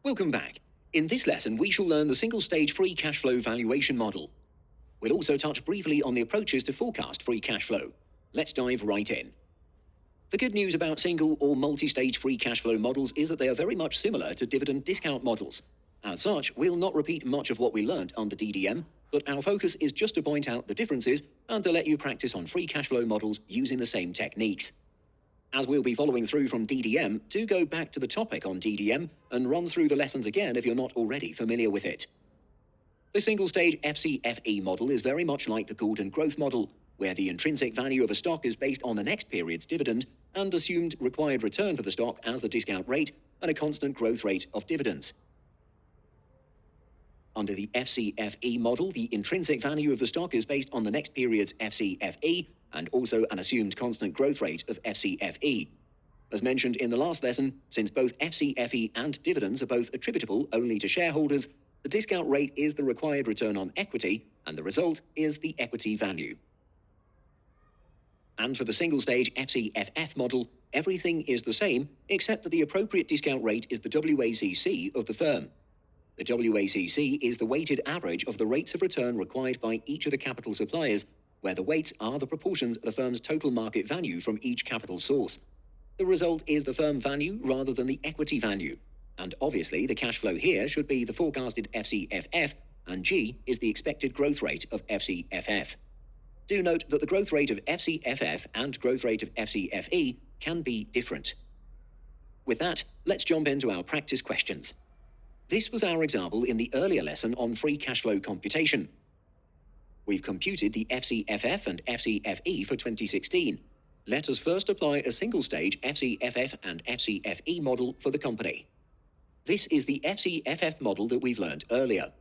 Welcome back. In this lesson, we shall learn the single-stage free cash flow valuation model. We'll also touch briefly on the approaches to forecast free cash flow. Let's dive right in. The good news about single or multi-stage free cash flow models is that they are very much similar to dividend discount models. As such, we'll not repeat much of what we learned under DDM, but our focus is just to point out the differences and to let you practice on free cash flow models using the same techniques. As we'll be following through from DDM, do go back to the topic on DDM and run through the lessons again if you're not already familiar with it. The single-stage FCFE model is very much like the Gould and Growth model, where the intrinsic value of a stock is based on the next period's dividend and assumed required return for the stock as the discount rate and a constant growth rate of dividends. Under the FCFE model, the intrinsic value of the stock is based on the next period's FCFE and also an assumed constant growth rate of FCFE. As mentioned in the last lesson, since both FCFE and dividends are both attributable only to shareholders, the discount rate is the required return on equity, and the result is the equity value. And for the single-stage FCFF model, everything is the same, except that the appropriate discount rate is the WACC of the firm. The WACC is the weighted average of the rates of return required by each of the capital suppliers, where the weights are the proportions of the firm's total market value from each capital source. The result is the firm value rather than the equity value, and obviously the cash flow here should be the forecasted FCFF, and G is the expected growth rate of FCFF. Do note that the growth rate of FCFF and growth rate of FCFE can be different. With that, let's jump into our practice questions. This was our example in the earlier lesson on free cash flow computation. We've computed the FCFF and FCFE for 2016. Let us first apply a single-stage FCFF and FCFE model for the company. This is the FCFF model that we've learned earlier.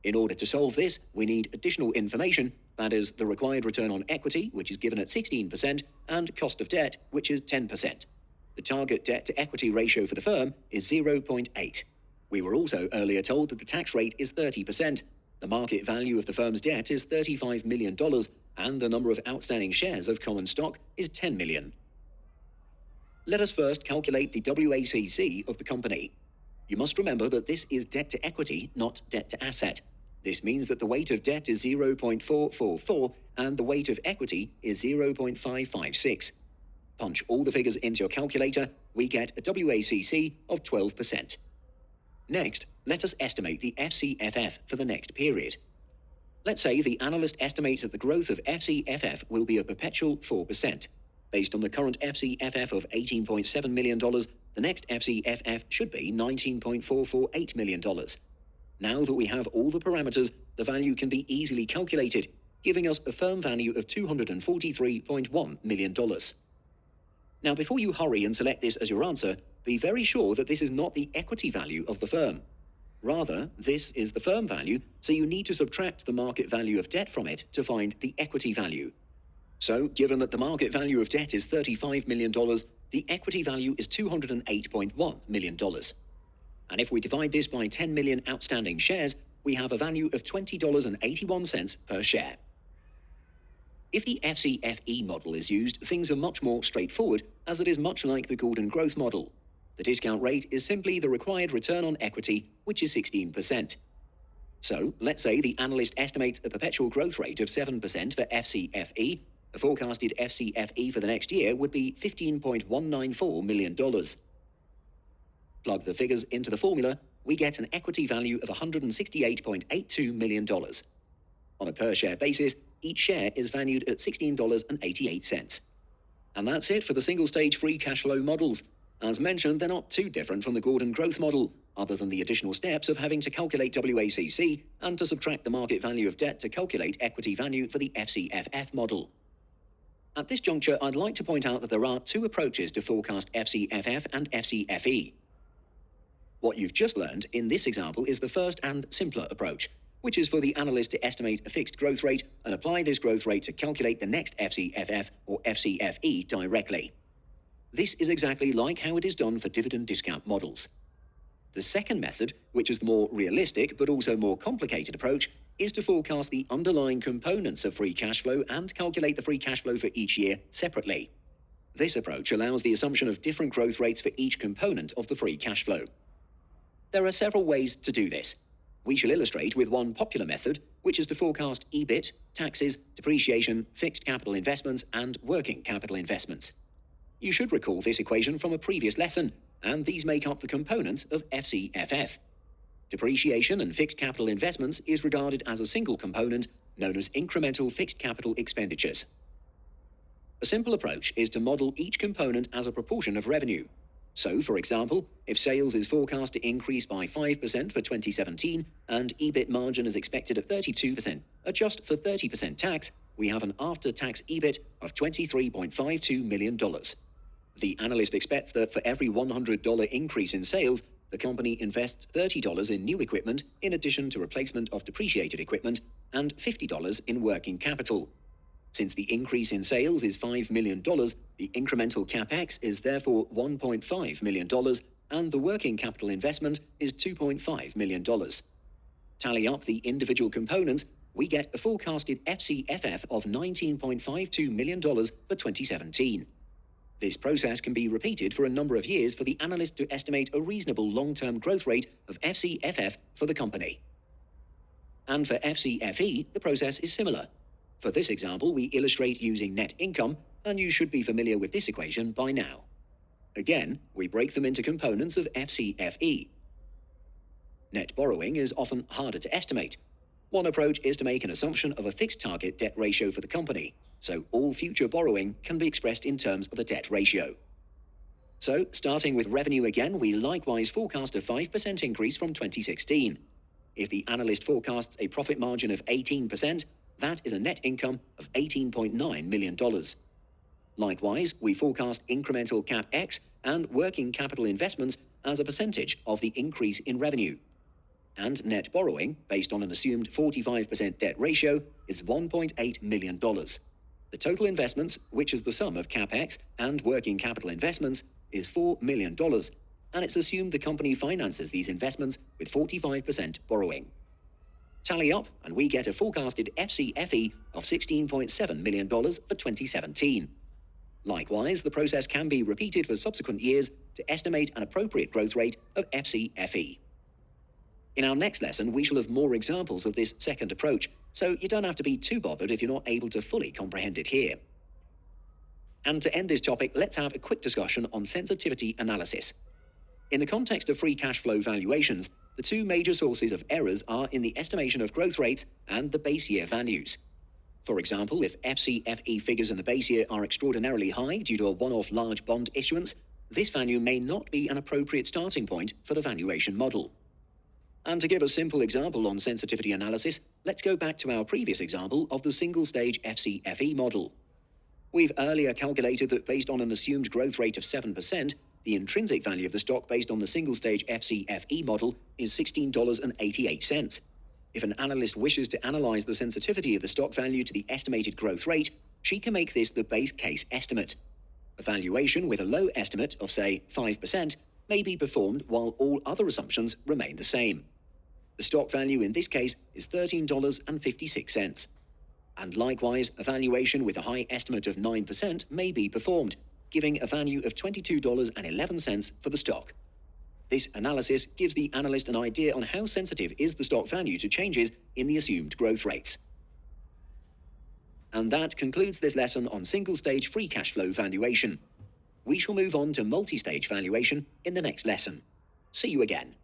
In order to solve this, we need additional information, that is, the required return on equity, which is given at 16%, and cost of debt, which is 10%. The target debt-to-equity ratio for the firm is 0.8. We were also earlier told that the tax rate is 30%. The market value of the firm's debt is $35 million, and the number of outstanding shares of common stock is 10 million. Let us first calculate the WACC of the company. You must remember that this is debt to equity, not debt to asset. This means that the weight of debt is 0.444 and the weight of equity is 0.556. Punch all the figures into your calculator, we get a WACC of 12%. Next, let us estimate the FCFF for the next period. Let's say the analyst estimates that the growth of FCFF will be a perpetual 4%. Based on the current FCFF of $18.7 million, the next FCFF should be $19.448 million. Now that we have all the parameters, the value can be easily calculated, giving us a firm value of $243.1 million. Now, before you hurry and select this as your answer, be very sure that this is not the equity value of the firm. Rather, this is the firm value, so you need to subtract the market value of debt from it to find the equity value. So, given that the market value of debt is $35 million, the equity value is $208.1 million. And if we divide this by 10 million outstanding shares, we have a value of $20.81 per share. If the FCFE model is used, things are much more straightforward, as it is much like the Gould and Growth model. The discount rate is simply the required return on equity, which is 16%. So, let's say the analyst estimates a perpetual growth rate of 7% for FCFE. The forecasted FCFE for the next year would be $15.194 million. Plug the figures into the formula, we get an equity value of $168.82 million. On a per-share basis, each share is valued at $16.88. And that's it for the single-stage free cash flow models. As mentioned, they're not too different from the Gould and Growth model, other than the additional steps of having to calculate WACC and to subtract the market value of debt to calculate equity value for the FCFF model. At this juncture, I'd like to point out that there are two approaches to forecast FCFF and FCFE. What you've just learned in this example is the first and simpler approach, which is for the analyst to estimate a fixed growth rate and apply this growth rate to calculate the next FCFF or FCFE directly. This is exactly like how it is done for dividend discount models. The second method, which is the more realistic but also more complicated approach, is to forecast the underlying components of free cash flow and calculate the free cash flow for each year separately. This approach allows the assumption of different growth rates for each component of the free cash flow. There are several ways to do this. We shall illustrate with one popular method, which is to forecast EBIT, taxes, depreciation, fixed capital investments, and working capital investments. You should recall this equation from a previous lesson, and these make up the components of FCFF. Depreciation and fixed capital investments is regarded as a single component known as incremental fixed capital expenditures. A simple approach is to model each component as a proportion of revenue. So, for example, if sales is forecast to increase by 5% for 2017 and EBIT margin is expected at 32%, adjust for 30% tax, we have an after-tax EBIT of $23.52 million. The analyst expects that for every $100 increase in sales, the company invests $30 in new equipment in addition to replacement of depreciated equipment and $50 in working capital. Since the increase in sales is $5 million, the incremental CapEx is therefore $1.5 million, and the working capital investment is $2.5 million. Tally up the individual components, we get a forecasted FCFF of $19.52 million for 2017. This process can be repeated for a number of years for the analyst to estimate a reasonable long-term growth rate of FCFF for the company. And for FCFE, the process is similar. For this example, we illustrate using net income, and you should be familiar with this equation by now. Again, we break them into components of FCFE. Net borrowing is often harder to estimate. One approach is to make an assumption of a fixed target debt ratio for the company, so all future borrowing can be expressed in terms of the debt ratio. So, starting with revenue again, we likewise forecast a 5% increase from 2016. If the analyst forecasts a profit margin of 18%, that is a net income of $18.9 million. Likewise, we forecast incremental CapEx and working capital investments as a percentage of the increase in revenue. And net borrowing, based on an assumed 45% debt ratio, is $1.8 million. The total investments, which is the sum of CapEx and working capital investments, is $4 million, and it's assumed the company finances these investments with 45% borrowing. Tally up, and we get a forecasted FCFE of $16.7 million for 2017. Likewise, the process can be repeated for subsequent years to estimate an appropriate growth rate of FCFE. In our next lesson, we shall have more examples of this second approach, so you don't have to be too bothered if you're not able to fully comprehend it here. And to end this topic, let's have a quick discussion on sensitivity analysis. In the context of free cash flow valuations, the two major sources of errors are in the estimation of growth rates and the base year values. For example, if FCFE figures in the base year are extraordinarily high due to a one-off large bond issuance, this value may not be an appropriate starting point for the valuation model. And to give a simple example on sensitivity analysis, let's go back to our previous example of the single-stage FCFE model. We've earlier calculated that based on an assumed growth rate of 7%, the intrinsic value of the stock based on the single-stage FCFE model is $16.88. If an analyst wishes to analyze the sensitivity of the stock value to the estimated growth rate, she can make this the base case estimate. A valuation with a low estimate of, say, 5% may be performed while all other assumptions remain the same. The stock value in this case is $13.56. And likewise, a valuation with a high estimate of 9% may be performed, giving a value of $22.11 for the stock. This analysis gives the analyst an idea on how sensitive is the stock value to changes in the assumed growth rates. And that concludes this lesson on single-stage free cash flow valuation. We shall move on to multi-stage valuation in the next lesson. See you again.